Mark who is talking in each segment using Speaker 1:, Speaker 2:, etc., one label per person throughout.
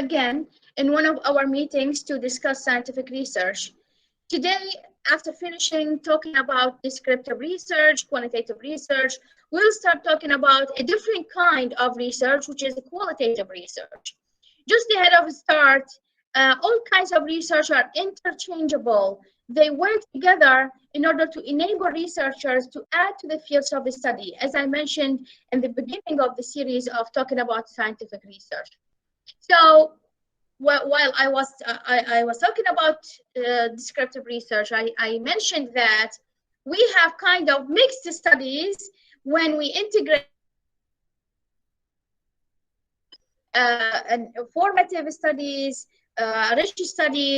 Speaker 1: again in one of our meetings to discuss scientific research. Today, after finishing talking about descriptive research, quantitative research, we'll start talking about a different kind of research, which is qualitative research. Just ahead of start, all kinds of research are interchangeable. They work together in order to enable researchers to add to the fields of the study, as I mentioned in the beginning of the series of talking about scientific research. So while I was talking about descriptive research, I mentioned that we have kind of mixed studies when we integrate formative studies, rich study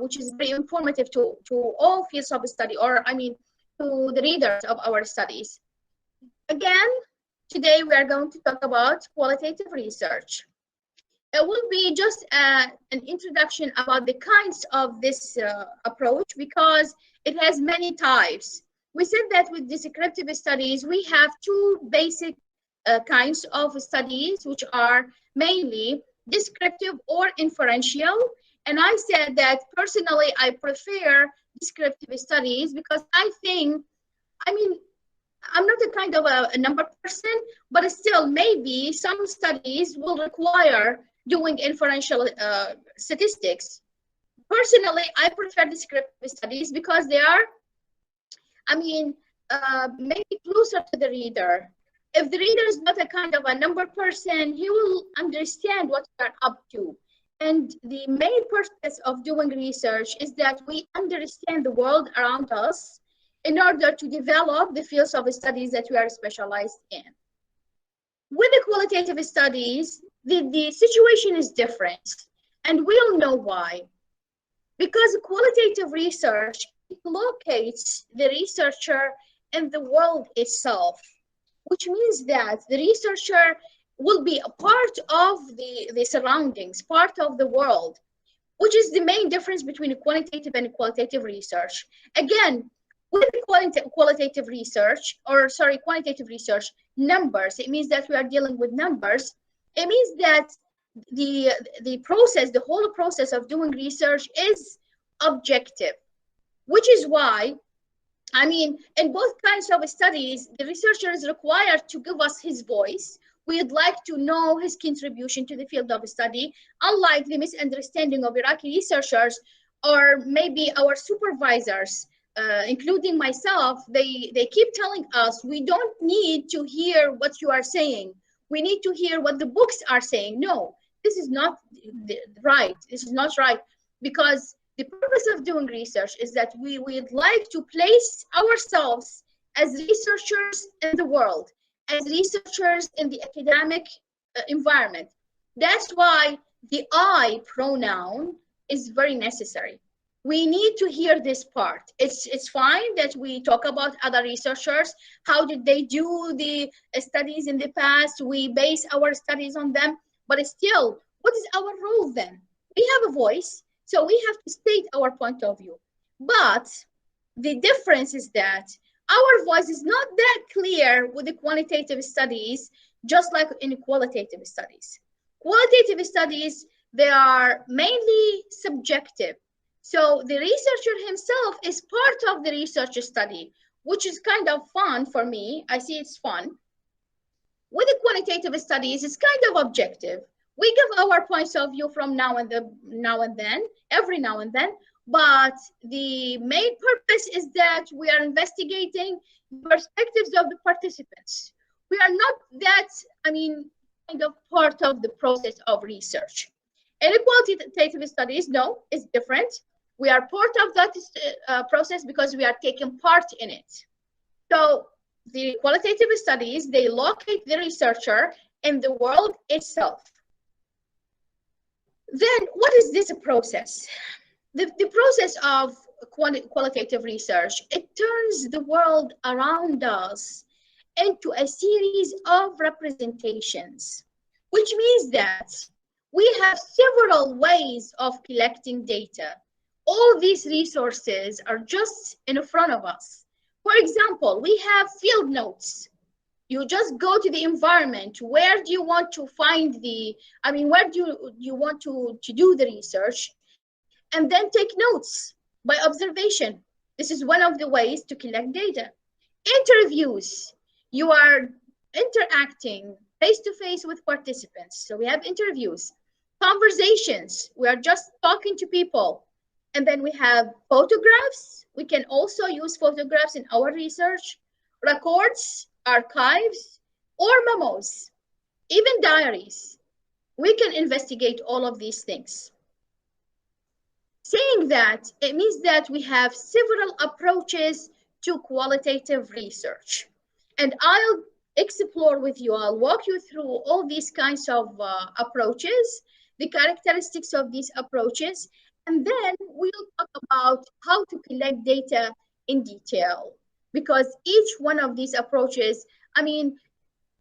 Speaker 1: which is very informative to all fields of study, or I mean to the readers of our studies. Again, today we are going to talk about qualitative research. It will be just an introduction about the kinds of this approach, because it has many types. We said that with descriptive studies, we have two basic kinds of studies, which are mainly descriptive or inferential. And I said that personally, I prefer descriptive studies because I'm not a kind of a number person, but still maybe some studies will require doing inferential statistics. Personally, I prefer descriptive studies because they are, maybe closer to the reader. If the reader is not a kind of a number person, he will understand what we are up to. And the main purpose of doing research is that we understand the world around us in order to develop the fields of studies that we are specialized in. With the qualitative studies, the situation is different, and we'll know why. Because qualitative research locates the researcher in the world itself, which means that the researcher will be a part of the surroundings, part of the world, which is the main difference between quantitative and qualitative research. Again, with quantitative research, numbers, it means that we are dealing with numbers. It means that the whole process of doing research is objective, which is why, in both kinds of studies, the researcher is required to give us his voice. We'd like to know his contribution to the field of study, unlike the misunderstanding of Iraqi researchers or maybe our supervisors, including myself. They keep telling us, we don't need to hear what you are saying. We need to hear what the books are saying. No, this is not right. This is not right, because the purpose of doing research is that we would like to place ourselves as researchers in the world, as researchers in the academic environment. That's why the I pronoun is very necessary. We need to hear this part. It's fine that we talk about other researchers. How did they do the studies in the past? We base our studies on them. But still, what is our role then? We have a voice, so we have to state our point of view. But the difference is that our voice is not that clear with the quantitative studies, just like in qualitative studies. Qualitative studies, they are mainly subjective. So the researcher himself is part of the research study, which is kind of fun for me. I see it's fun. With the quantitative studies, it's kind of objective. We give our points of view from every now and then, but the main purpose is that we are investigating the perspectives of the participants. We are not that, kind of part of the process of research. In qualitative studies, no, it's different. We are part of that process because we are taking part in it. So the qualitative studies, they locate the researcher in the world itself. Then what is this process? The process of qualitative research, it turns the world around us into a series of representations, which means that we have several ways of collecting data. All these resources are just in front of us. For example, we have field notes. You just go to the environment. Where do you want to find the, where do you want to do the research? And then take notes by observation. This is one of the ways to collect data. Interviews. You are interacting face to face with participants. So we have interviews. Conversations. We are just talking to people. And then we have photographs. We can also use photographs in our research. Records, archives, or memos, even diaries. We can investigate all of these things. Saying that, it means that we have several approaches to qualitative research. And I'll explore with you, I'll walk you through all these kinds of approaches, the characteristics of these approaches, and then we'll talk about how to collect data in detail. Because each one of these approaches, they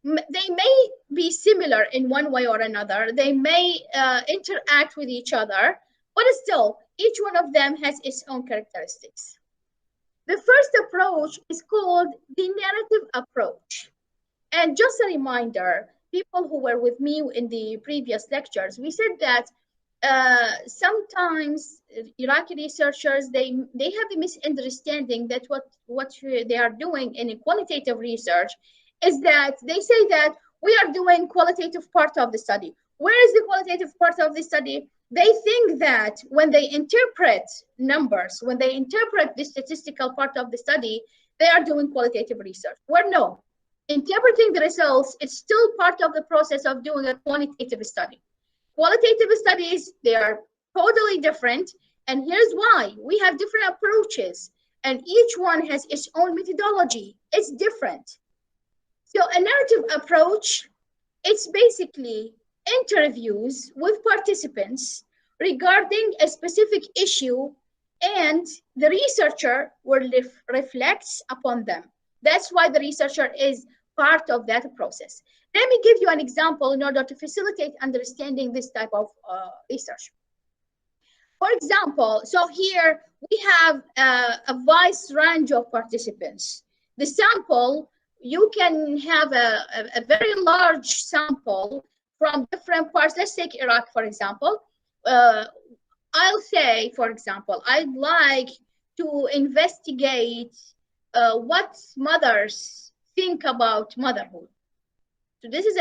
Speaker 1: may be similar in one way or another. They may interact with each other, but still, each one of them has its own characteristics. The first approach is called the narrative approach. And just a reminder, people who were with me in the previous lectures, we said that sometimes Iraqi researchers, they have a misunderstanding that what they are doing in a qualitative research is that they say that we are doing qualitative part of the study. Where is the qualitative part of the study? They think that when they interpret numbers, when they interpret the statistical part of the study, they are doing qualitative research. Well, no. Interpreting the results is still part of the process of doing a quantitative study. Qualitative studies, they are totally different. And here's why. We have different approaches, and each one has its own methodology. It's different. So a narrative approach, it's basically interviews with participants regarding a specific issue, and the researcher will reflects upon them. That's why the researcher is part of that process. Let me give you an example in order to facilitate understanding this type of research. For example, so here we have a vast range of participants. The sample, you can have a very large sample from different parts. Let's take Iraq, for example. I'll say, for example, I'd like to investigate what mothers think about motherhood. So this is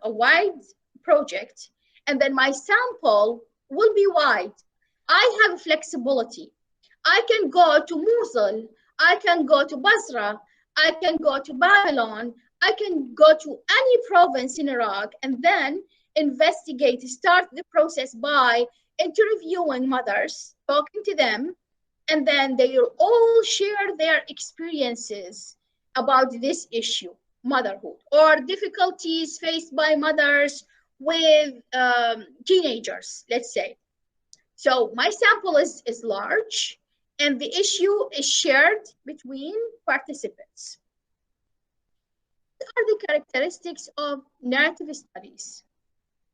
Speaker 1: a wide project, and then my sample will be wide. I have flexibility. I can go to Mosul, I can go to Basra, I can go to Babylon, I can go to any province in Iraq, and then investigate, start the process by interviewing mothers, talking to them, and then they will all share their experiences about this issue, motherhood, or difficulties faced by mothers with teenagers, let's say. So my sample is large, and the issue is shared between participants. What are the characteristics of narrative studies?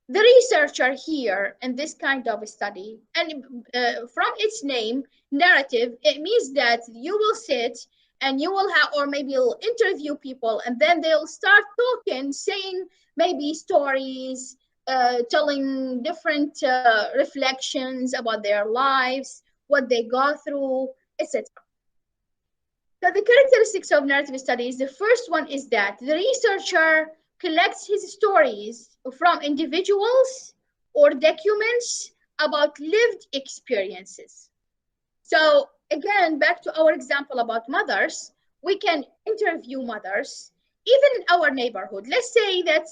Speaker 1: The researcher here in this kind of study, and from its name, narrative, it means that you will sit and you will have, or maybe you'll interview people, and then they'll start talking, saying maybe stories, telling different reflections about their lives, what they go through, etc. So the characteristics of narrative studies, the first one is that the researcher collects his stories from individuals or documents about lived experiences. So again, back to our example about mothers, we can interview mothers, even in our neighborhood. Let's say that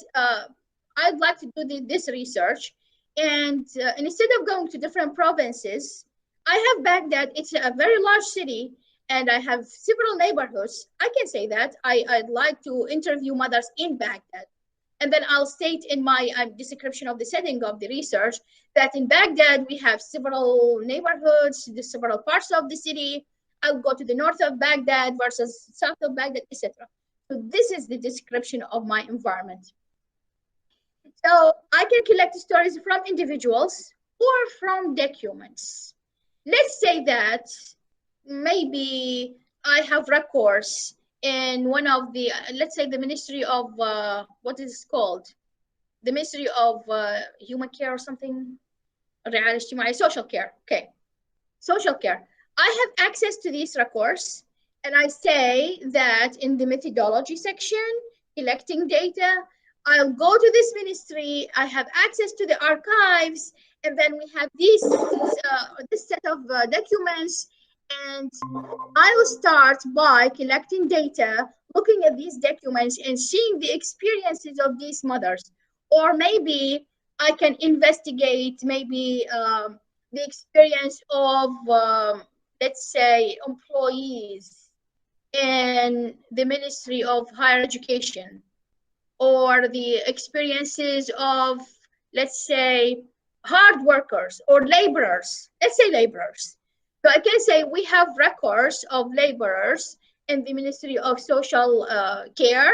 Speaker 1: I'd like to do this research, and instead of going to different provinces, I have Baghdad. It's a very large city, and I have several neighborhoods. I can say that I'd like to interview mothers in Baghdad. And then I'll state in my description of the setting of the research that in Baghdad, we have several neighborhoods, several parts of the city. I'll go to the north of Baghdad versus south of Baghdad, etc. So this is the description of my environment. So I can collect stories from individuals or from documents. Let's say that maybe I have records in one of the, let's say the Ministry of, what is it called? The Ministry of Human Care or something, الرعاية الاجتماعية, social care, okay, social care. I have access to these records, and I say that in the methodology section, collecting data, I'll go to this ministry, I have access to the archives, and then we have this set of documents, and I will start by collecting data, looking at these documents and seeing the experiences of these mothers. Or maybe I can investigate maybe the experience of, let's say, employees in the Ministry of Higher Education, or the experiences of, let's say, hard workers or laborers. Let's say laborers. So I can say we have records of laborers in the Ministry of Social Care.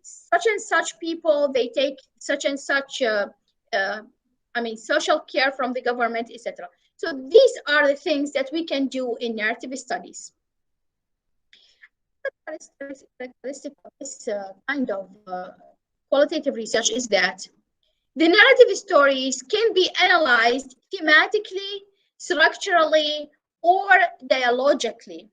Speaker 1: Such and such people, they take such and such, social care from the government, etc. So these are the things that we can do in narrative studies. The characteristic of this kind of qualitative research is that the narrative stories can be analyzed thematically, structurally, or dialogically.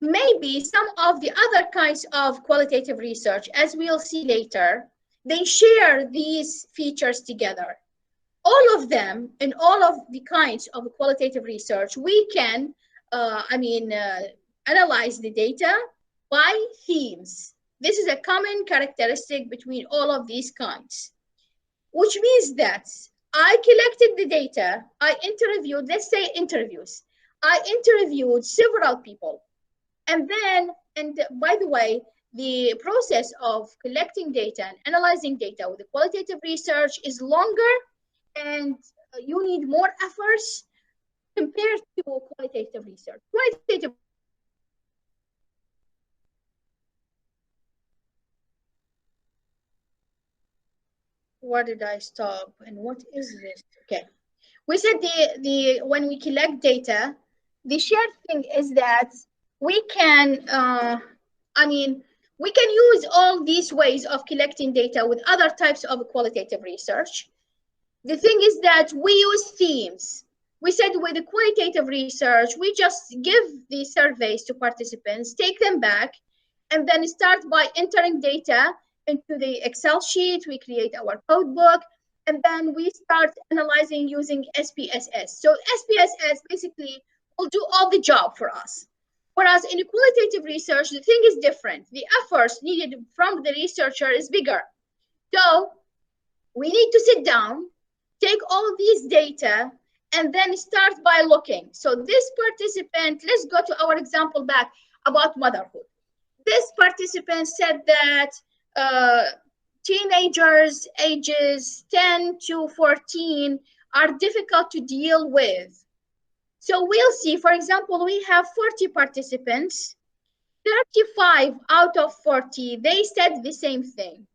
Speaker 1: Maybe some of the other kinds of qualitative research, as we'll see later, they share these features together. All of them, in all of the kinds of qualitative research, we can analyze the data by themes. This is a common characteristic between all of these kinds, which means that I collected the data, I interviewed, let's say interviews. I interviewed several people. And by the way, the process of collecting data and analyzing data with the qualitative research is longer, and you need more efforts compared to qualitative research. Qualitative. Where did I stop? And what is this? Okay. We said when we collect data, the shared thing is that we can, we can use all these ways of collecting data with other types of qualitative research. The thing is that we use themes. We said with the qualitative research, we just give the surveys to participants, take them back, and then start by entering data into the Excel sheet. We create our code book, and then we start analyzing using SPSS. So SPSS basically will do all the job for us. Whereas in qualitative research, the thing is different. The efforts needed from the researcher is bigger. So we need to sit down, take all these data, and then start by looking. So this participant, let's go to our example back about motherhood. This participant said that teenagers ages 10 to 14 are difficult to deal with. So we'll see, for example, we have 40 participants, 35 out of 40, they said the same thing.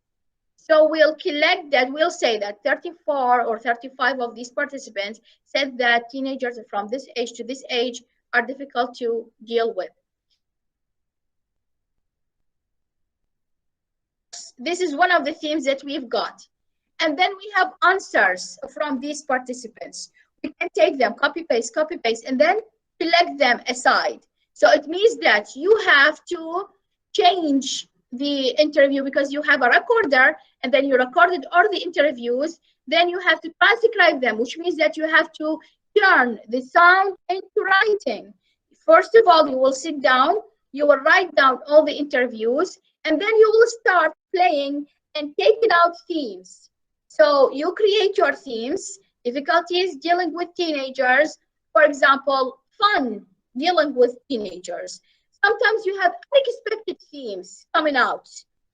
Speaker 1: So we'll collect that, we'll say that 34 or 35 of these participants said that teenagers from this age to this age are difficult to deal with. This is one of the themes that we've got. And then we have answers from these participants. We can take them, copy paste, and then select them aside. So it means that you have to change the interview because you have a recorder, and then you recorded all the interviews. Then you have to transcribe them, which means that you have to turn the sound into writing. First of all, you will sit down, you will write down all the interviews, and then you will start playing and taking out themes. So you create your themes, difficulties dealing with teenagers, for example, fun dealing with teenagers. Sometimes you have unexpected themes coming out.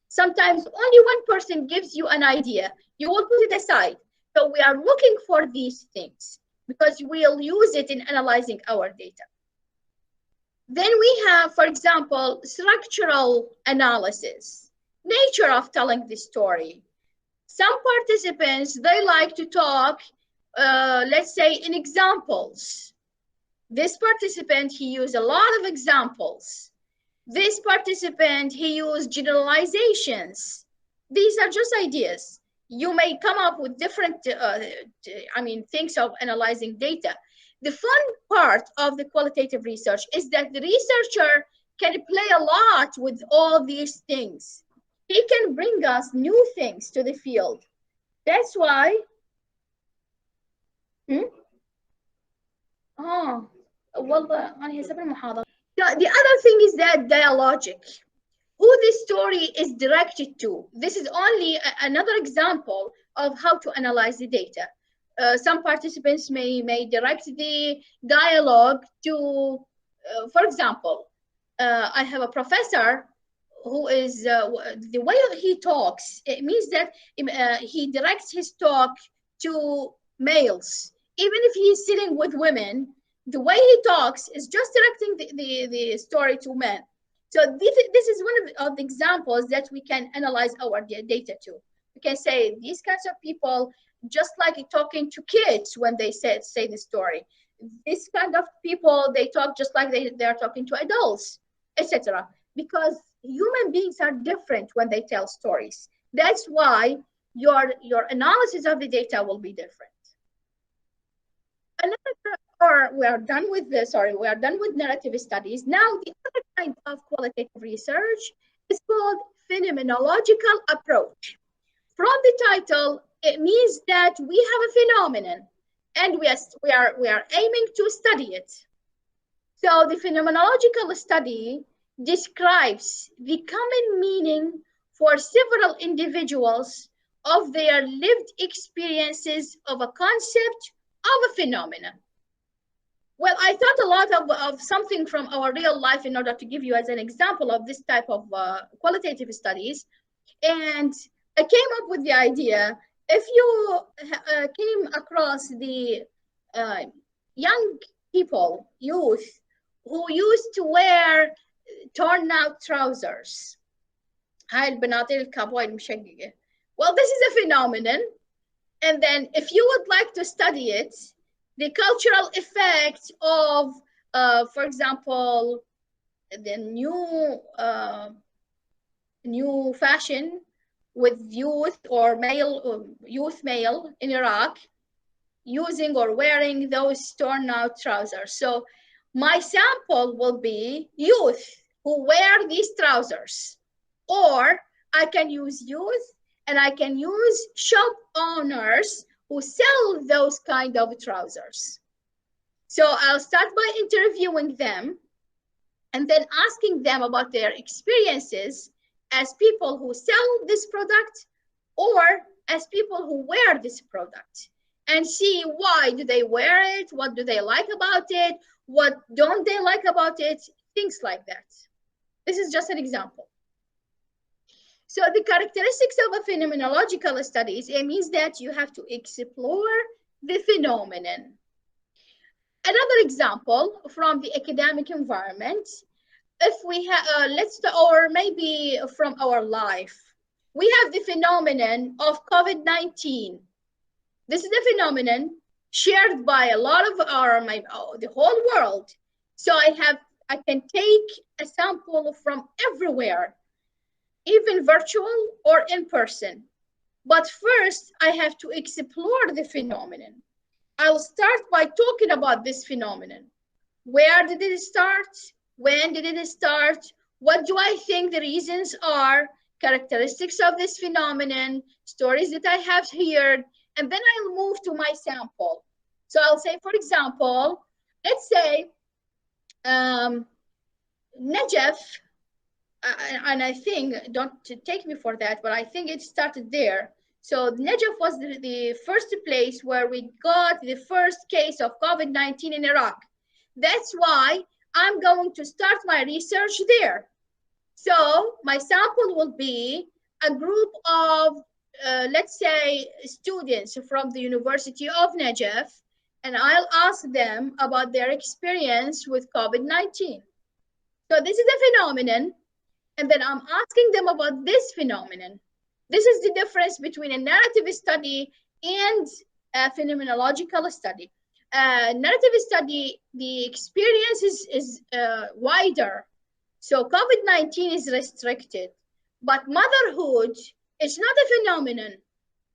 Speaker 1: Sometimes only one person gives you an idea. You will put it aside. So we are looking for these things because we'll use it in analyzing our data. Then we have, for example, structural analysis, nature of telling the story. Some participants, they like to talk, let's say, in examples. This participant, he used a lot of examples. This participant, he used generalizations. These are just ideas. You may come up with different, things of analyzing data. The fun part of the qualitative research is that the researcher can play a lot with all these things. He can bring us new things to the field. That's why, والله أنا حسب المحاضرة. The other thing is that dialogic, who this story is directed to. This is only another example of how to analyze the data. Some participants may direct the dialogue to, for example, I have a professor who is, the way he talks, it means that he directs his talk to males. Even if he's sitting with women, the way he talks is just directing the story to men. So this is one of the examples that we can analyze our data to. We can say these kinds of people, just like talking to kids when they say the story. This kind of people, they talk just like they are talking to adults, etc. Because human beings are different when they tell stories. That's why your analysis of the data will be different. We are done with this. Sorry, we are done with narrative studies. Now, the other kind of qualitative research is called phenomenological approach. From the title, it means that we have a phenomenon, and we are aiming to study it. So the phenomenological study describes the common meaning for several individuals of their lived experiences of a concept of a phenomenon. Well, I thought a lot of something from our real life in order to give you as an example of this type of qualitative studies. And I came up with the idea, if you came across the young people, youth, who used to wear torn out trousers. هاي البناطيل الكابوي المشققة. Well, this is a phenomenon. And then if you would like to study it, the cultural effect of, for example, the new fashion with youth or youth male in Iraq using or wearing those torn out trousers. So my sample will be youth who wear these trousers, or I can use youth and I can use shop owners who sell those kind of trousers. So I'll start by interviewing them and then asking them about their experiences as people who sell this product or as people who wear this product, and see why do they wear it, what do they like about it, what don't they like about it, things like that. This is just an example. So the characteristics of a phenomenological studies, it means that you have to explore the phenomenon. Another example from the academic environment, if we have, or maybe from our life, we have the phenomenon of COVID-19. This is a phenomenon shared by a lot of the whole world. So I can take a sample from everywhere, even virtual or in person. But first, I have to explore the phenomenon. I'll start by talking about this phenomenon. Where did it start? When did it start? What do I think the reasons are? Characteristics of this phenomenon, stories that I have heard, and then I'll move to my sample. So I'll say, for example, let's say Najaf, and I think, don't take me for that, but I think it started there. So Najaf was the first place where we got the first case of COVID-19 in Iraq. That's why I'm going to start my research there. So my sample will be a group of, let's say, students from the University of Najaf, and I'll ask them about their experience with COVID-19. So this is a phenomenon, and then I'm asking them about this phenomenon. This is the difference between a narrative study and a phenomenological study. Narrative study, the experience is wider. So COVID-19 is restricted, but motherhood is not a phenomenon.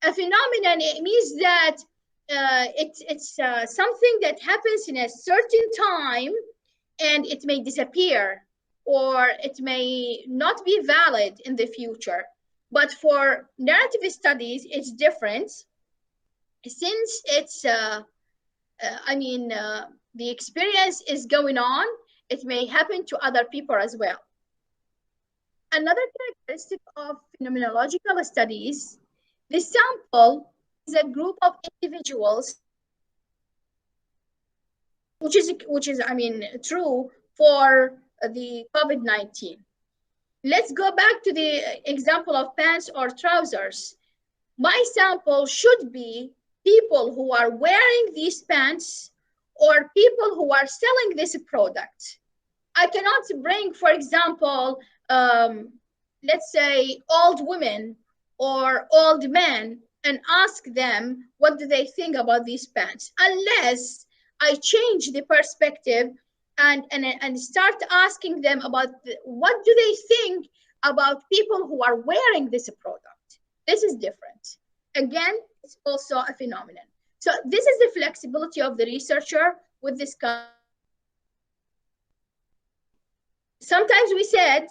Speaker 1: A phenomenon, it means that it's something that happens in a certain time and it may disappear or it may not be valid in the future. But for narrative studies, it's different since it's, the experience is going on, it may happen to other people as well. Another characteristic of phenomenological studies, the sample is a group of individuals, which is true for the COVID-19. Let's go back to the example of pants or trousers. My sample should be people who are wearing these pants or people who are selling this product. I cannot bring, for example, let's say old women or old men and ask them what do they think about these pants, unless I change the perspective and start asking them about what do they think about people who are wearing this product. This is different. Again, it's also a phenomenon. So this is the flexibility of the researcher with this kind. Sometimes we said,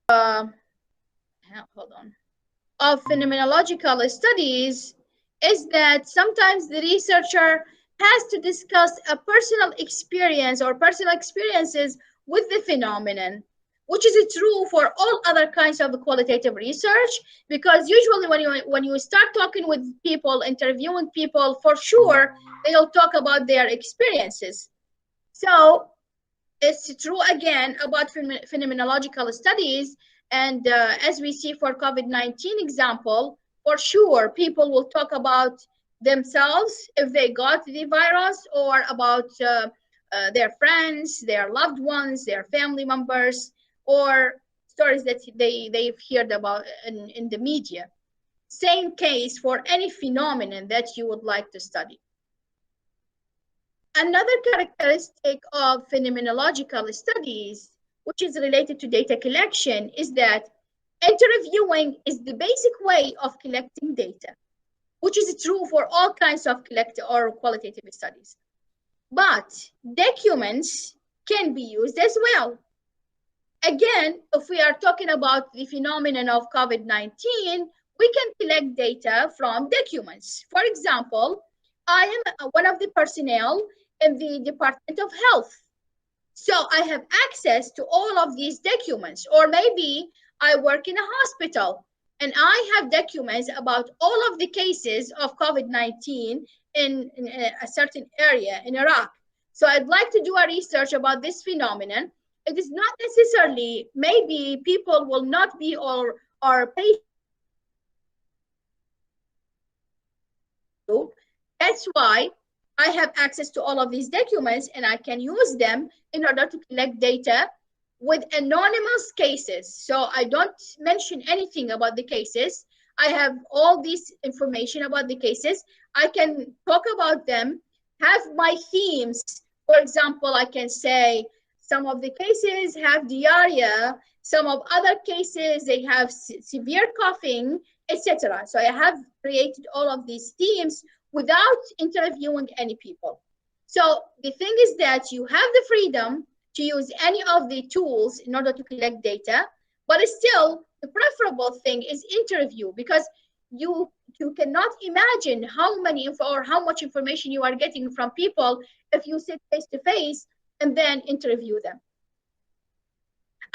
Speaker 1: hold on, of phenomenological studies is that sometimes the researcher has to discuss a personal experience or personal experiences with the phenomenon, which is true for all other kinds of qualitative research, because usually when you start talking with people, interviewing people, for sure they'll talk about their experiences. So it's true again about phenomenological studies. And as we see for COVID-19 example, for sure, people will talk about themselves if they got the virus, or about their friends, their loved ones, their family members, or stories that they've heard about in the media. Same case for any phenomenon that you would like to study. Another characteristic of phenomenological studies, which is related to data collection, is that interviewing is the basic way of collecting data, which is true for all kinds of collective or qualitative studies. But documents can be used as well. Again, if we are talking about the phenomenon of COVID-19, we can collect data from documents. For example, I am one of the personnel in the Department of Health. So I have access to all of these documents, or maybe I work in a hospital and I have documents about all of the cases of COVID-19 in a certain area in Iraq. So I'd like to do a research about this phenomenon. It is not necessarily, maybe people will not be or patients. That's why I have access to all of these documents and I can use them in order to collect data with anonymous cases. So I don't mention anything about the cases. I have all this information about the cases. I can talk about them, have my themes. For example, I can say some of the cases have diarrhea, some of other cases, they have severe coughing, etc. So I have created all of these themes without interviewing any people. So the thing is that you have the freedom to use any of the tools in order to collect data, but still the preferable thing is interview, because you cannot imagine how many or how much information you are getting from people if you sit face to face and then interview them.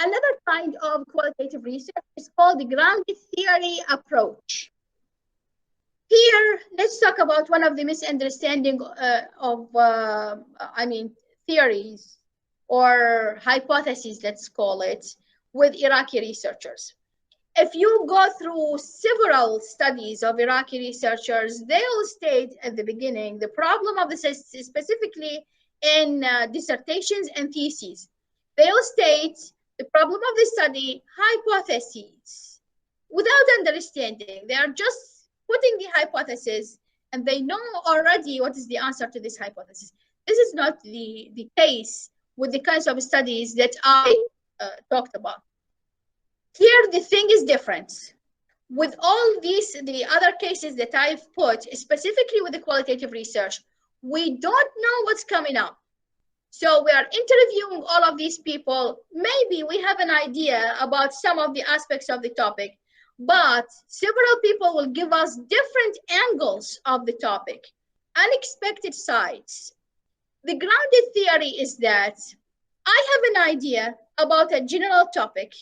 Speaker 1: Another kind of qualitative research is called the grounded theory approach. Here, let's talk about one of the misunderstanding of theories or hypotheses, let's call it, with Iraqi researchers. If you go through several studies of Iraqi researchers, they'll state at the beginning the problem of the specifically in dissertations and theses. They'll state the problem of the study, hypotheses, without understanding. They are just putting the hypothesis and they know already what is the answer to this hypothesis. This is not the case with the kinds of studies that I talked about. Here, the thing is different. With all these, the other cases that I've put, specifically with the qualitative research, we don't know what's coming up. So we are interviewing all of these people. Maybe we have an idea about some of the aspects of the topic, but several people will give us different angles of the topic, unexpected sides. The grounded theory is that I have an idea about a general topic,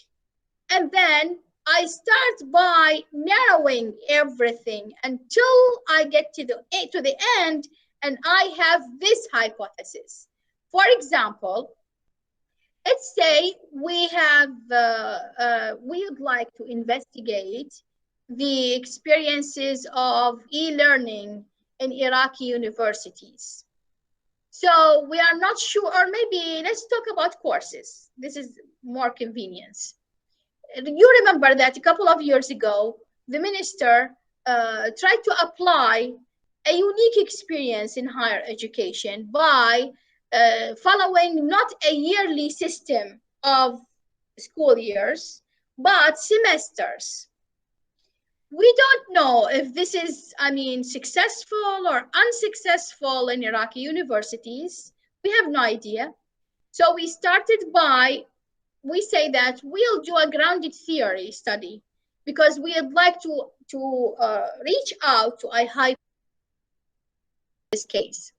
Speaker 1: and then I start by narrowing everything until I get to the end, and I have this hypothesis. For example, let's say we would like to investigate the experiences of e-learning in Iraqi universities. So we are not sure, or maybe let's talk about courses. This is more convenience. You remember that a couple of years ago, the minister tried to apply a unique experience in higher education by following not a yearly system of school years, but semesters. We don't know if this is, successful or unsuccessful in Iraqi universities. We have no idea. So we say that we'll do a grounded theory study because we would like to reach out to a high this case.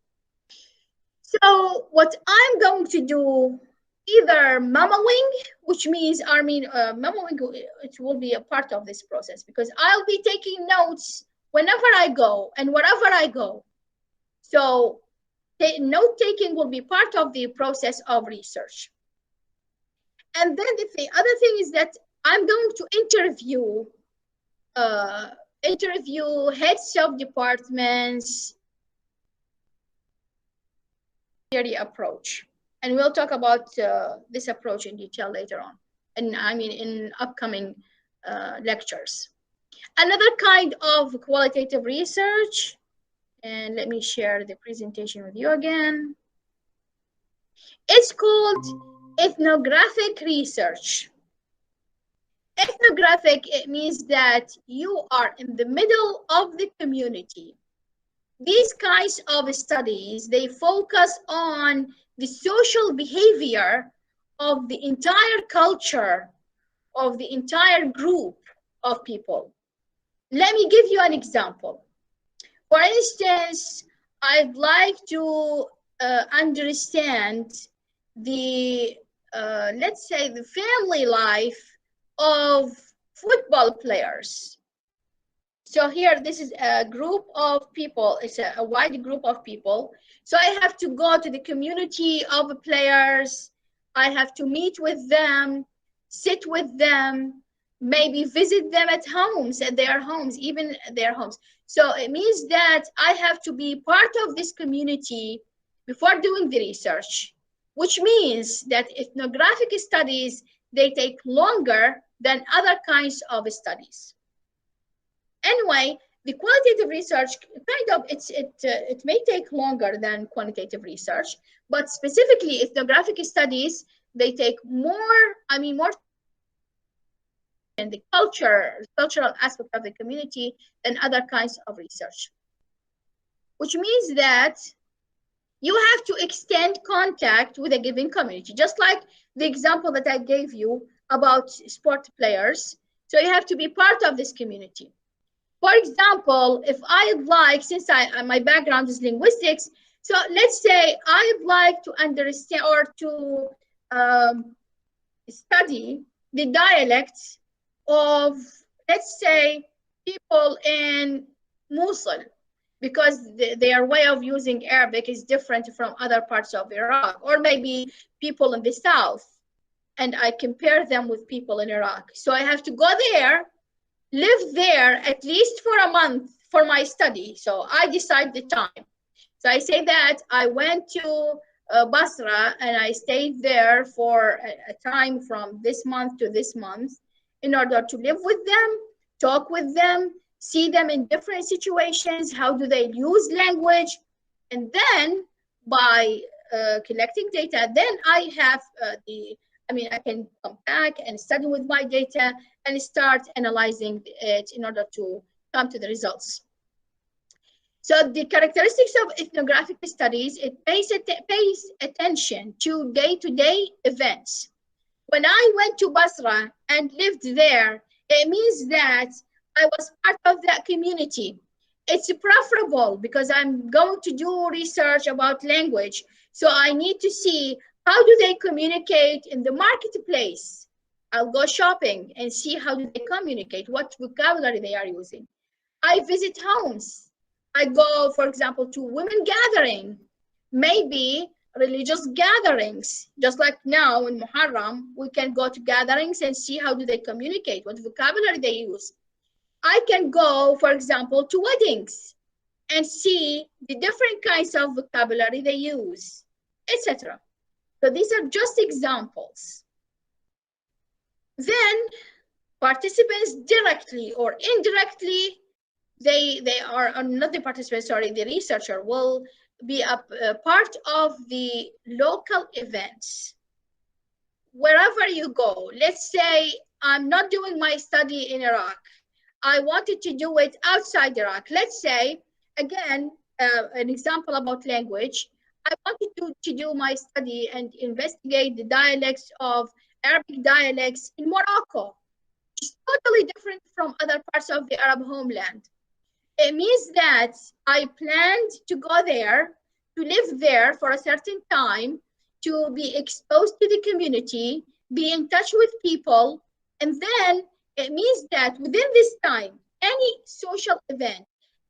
Speaker 1: So what I'm going to do, either memoing, which means, memoing, it will be a part of this process because I'll be taking notes whenever I go and wherever I go. So note taking will be part of the process of research. And then the other thing is that I'm going to interview heads of departments, theory approach. And we'll talk about this approach in detail later on, and in upcoming lectures. Another kind of qualitative research, and let me share the presentation with you again. It's called ethnographic research. Ethnographic, it means that you are in the middle of the community. These kinds of studies, they focus on the social behavior of the entire culture, of the entire group of people. Let me give you an example. For instance, I'd like to understand the, let's say, the family life of football players. So here, this is a group of people. It's a wide group of people. So I have to go to the community of players. I have to meet with them, sit with them, maybe visit them at their homes, even their homes. So it means that I have to be part of this community before doing the research, which means that ethnographic studies, they take longer than other kinds of studies. Anyway, the qualitative research it may take longer than quantitative research, but specifically ethnographic studies, they take more in the cultural aspect of the community than other kinds of research. Which means that you have to extend contact with a given community, just like the example that I gave you about sport players. So you have to be part of this community. For example, if I'd like, since my background is linguistics, so let's say I'd like to understand or to study the dialects of, let's say, people in Mosul, because their way of using Arabic is different from other parts of Iraq, or maybe people in the south, and I compare them with people in Iraq. So I have to go there, live there at least for a month for my study. So I decide the time. So I say that I went to Basra and I stayed there for a time from this month to this month in order to live with them, talk with them, see them in different situations, how do they use language, and then by collecting data, then I have I can come back and study with my data and start analyzing it in order to come to the results. So the characteristics of ethnographic studies, it pays attention to day-to-day events. When I went to Basra and lived there, it means that I was part of that community. It's preferable because I'm going to do research about language. So I need to see how do they communicate in the marketplace. I'll go shopping and see how do they communicate, what vocabulary they are using. I visit homes. I go, for example, to women gathering, maybe religious gatherings, just like now in Muharram, we can go to gatherings and see how do they communicate, what vocabulary they use. I can go, for example, to weddings and see the different kinds of vocabulary they use, etc. So these are just examples. Then participants directly or indirectly, they are not the participants, sorry, the researcher will be a part of the local events. Wherever you go, let's say I'm not doing my study in Iraq. I wanted to do it outside Iraq. Let's say, again, an example about language. I wanted to do my study and investigate the dialects of Arabic dialects in Morocco. It's totally different from other parts of the Arab homeland. It means that I planned to go there, to live there for a certain time, to be exposed to the community, be in touch with people, and then it means that within this time, any social event,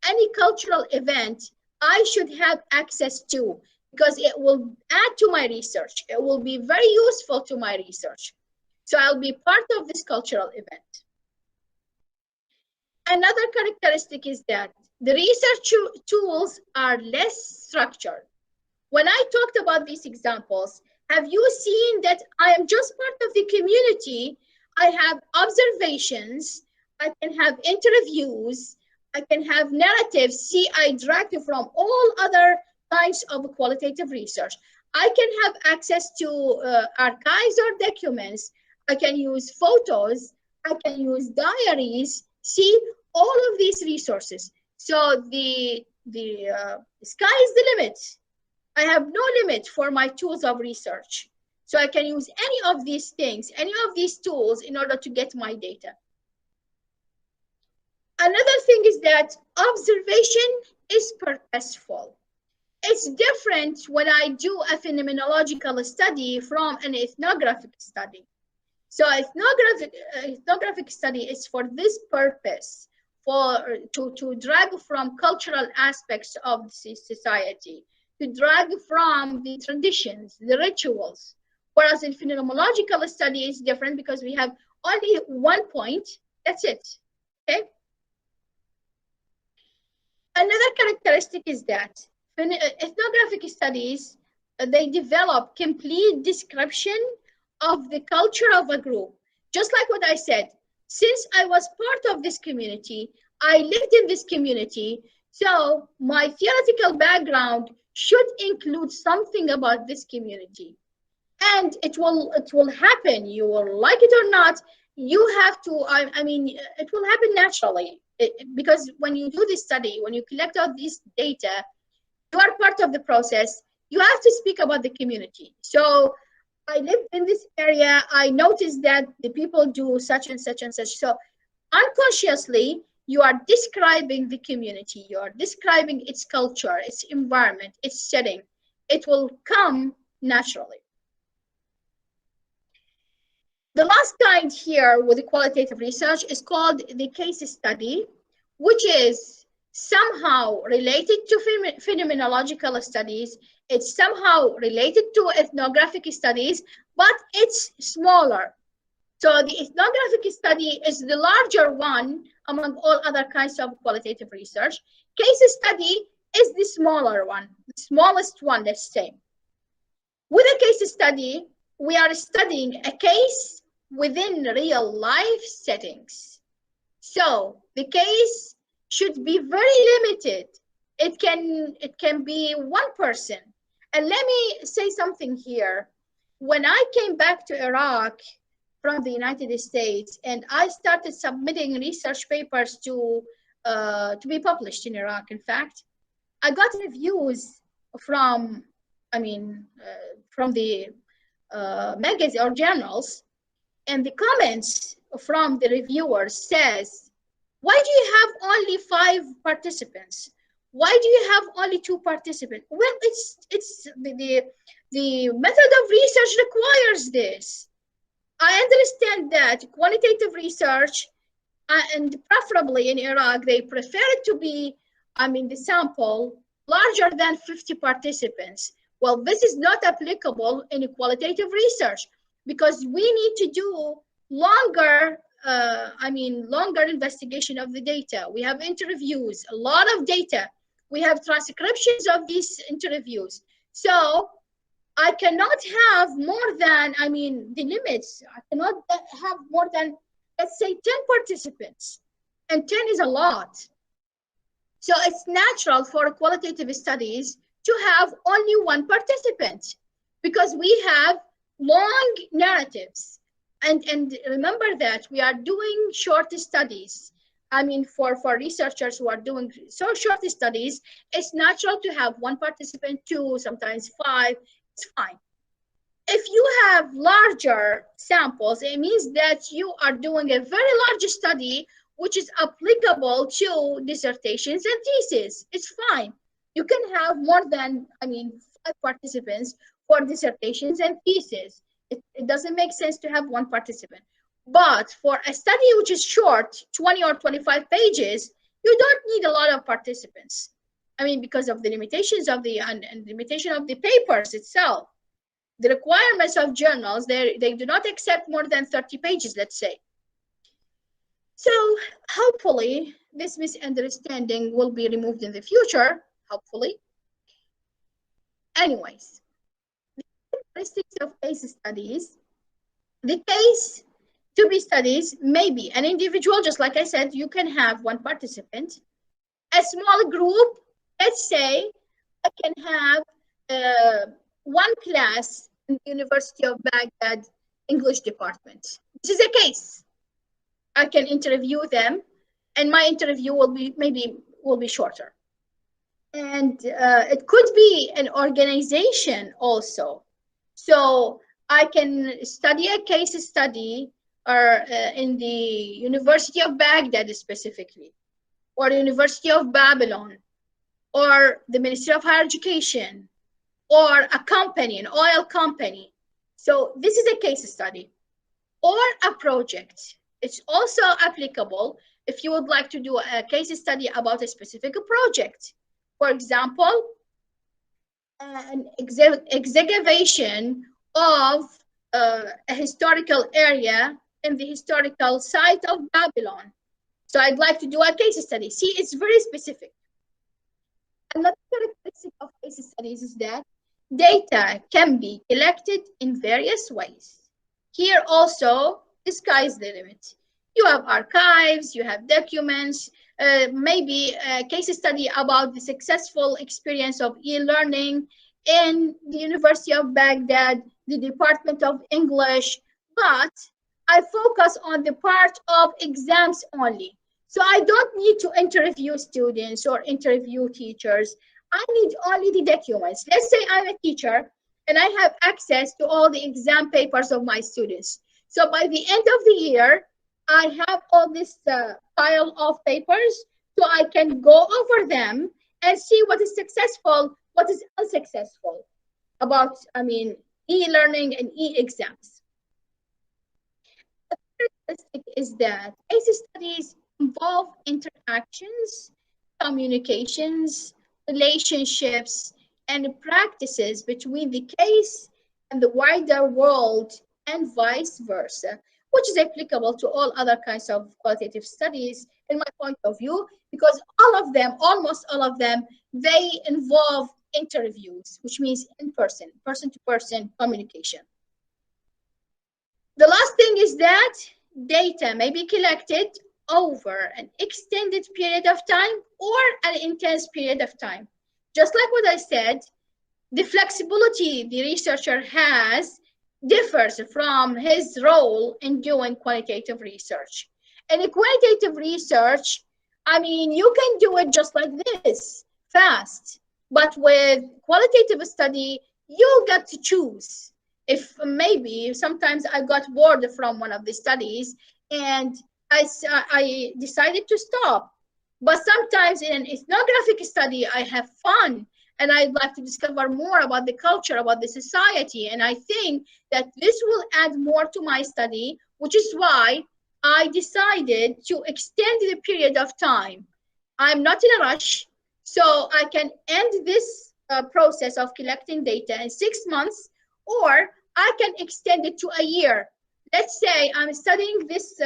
Speaker 1: any cultural event, I should have access to, because it will add to my research. It will be very useful to my research. So I'll be part of this cultural event. Another characteristic is that the research tools are less structured. When I talked about these examples, have you seen that I am just part of the community? I have observations, I can have interviews, I can have narratives. See, I dragged from all other kinds of qualitative research. I can have access to archives or documents. I can use photos, I can use diaries. See, all of these resources. So the sky is the limit. I have no limit for my tools of research. So I can use any of these things, any of these tools in order to get my data. Another thing is that observation is purposeful. It's different when I do a phenomenological study from an ethnographic study. So ethnographic study is for this purpose, to drag from cultural aspects of the society, to drag from the traditions, the rituals. Whereas in phenomenological study is different because we have only one point, that's it, okay? Another characteristic is that ethnographic studies, they develop complete description of the culture of a group. Just like what I said, since I was part of this community, I lived in this community, so my theoretical background should include something about this community. And it will happen, you will like it or not, you have to, it will happen naturally. Because when you do this study, when you collect all this data, you are part of the process, you have to speak about the community. So I lived in this area, I noticed that the people do such and such and such. So unconsciously, you are describing the community, you are describing its culture, its environment, its setting. It will come naturally. The last kind here with the qualitative research is called the case study, which is somehow related to phenomenological studies. It's somehow related to ethnographic studies, but it's smaller. So the ethnographic study is the larger one among all other kinds of qualitative research. Case study is the smaller one, the smallest one, let's say. With a case study, we are studying a case within real life settings. So the case should be very limited. It can be one person. And let me say something here. When I came back to Iraq from the United States and I started submitting research papers to be published in Iraq, in fact, I got reviews from, from the magazine or journals, and the comments from the reviewers says, why do you have only 5 participants? Why do you have only 2 participants? Well, it's the method of research requires this. I understand that qualitative research, and preferably in Iraq, they prefer it to be, the sample larger than 50 participants. Well, this is not applicable in qualitative research because we need to do longer, longer investigation of the data. We have interviews, a lot of data. We have transcriptions of these interviews. So I cannot have more than, the limits. I cannot have more than, let's say, 10 participants. And 10 is a lot. So it's natural for qualitative studies to have only 1 participant because we have long narratives. And remember that we are doing short studies. For researchers who are doing so short studies, it's natural to have 1 participant, 2, sometimes 5, it's fine. If you have larger samples, it means that you are doing a very large study which is applicable to dissertations and theses. It's fine. You can have more than, 5 participants for dissertations and theses. It doesn't make sense to have 1 participant. But for a study which is short, 20 or 25 pages, you don't need a lot of participants. Because of the limitations of the and limitation of the papers itself. The requirements of journals, they do not accept more than 30 pages, let's say. So hopefully this misunderstanding will be removed in the future, hopefully. Anyways, the characteristics of case studies. The case to be studies may be an individual, just like I said, you can have 1 participant. A small group, let's say I can have 1 class in the University of Baghdad English department. This is a case. I can interview them, and my interview will be shorter. And it could be an organization also. So I can study a case study or in the University of Baghdad specifically, or the University of Babylon, or the Ministry of Higher Education, or a company, an oil company. So this is a case study or a project. It's also applicable if you would like to do a case study about a specific project. For example, an excavation of a historical area in the historical site of Babylon. So I'd like to do a case study. See, it's very specific. Another characteristic of case studies is that data can be collected in various ways. Here also, the sky is the limit. You have archives, you have documents, maybe a case study about the successful experience of e-learning in the University of Baghdad, the Department of English, but I focus on the part of exams only. So I don't need to interview students or interview teachers. I need only the documents. Let's say I'm a teacher and I have access to all the exam papers of my students. So by the end of the year, I have all this pile of papers, so I can go over them and see what is successful, what is unsuccessful about, e-learning and e-exams. The characteristic is that case studies involve interactions, communications, relationships, and practices between the case and the wider world and vice versa, which is applicable to all other kinds of qualitative studies in my point of view, because all of them, almost all of them, they involve interviews, which means in-person, person-to-person communication. The last thing is that data may be collected over an extended period of time or an intense period of time. Just like what I said, the flexibility the researcher has differs from his role in doing qualitative research. And in qualitative research, I mean, you can do it just like this, fast. But with qualitative study, you get to choose. If maybe sometimes I got bored from one of the studies and I decided to stop. But sometimes in an ethnographic study, I have fun and I'd like to discover more about the culture, about the society. And I think that this will add more to my study, which is why I decided to extend the period of time. I'm not in a rush, so I can end this process of collecting data in 6 months, or I can extend it to a year. Let's say I'm studying this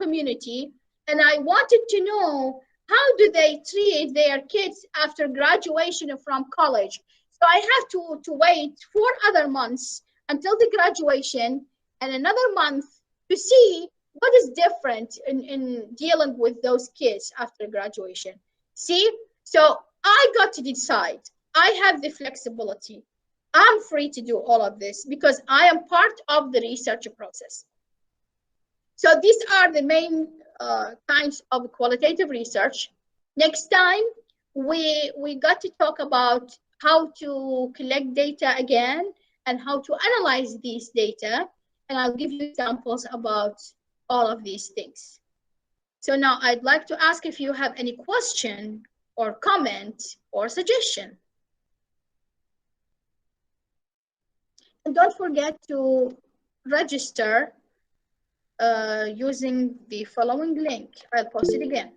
Speaker 1: community and I wanted to know how do they treat their kids after graduation from college. So I have to wait 4 other months until the graduation and another month to see what is different in dealing with those kids after graduation. See, so I got to decide. I have the flexibility. I'm free to do all of this because I am part of the research process. So these are the main kinds of qualitative research. Next time, we got to talk about how to collect data again and how to analyze these data. And I'll give you examples about all of these things. So now I'd like to ask if you have any question or comment or suggestion. And don't forget to register using the following link. I'll post it again.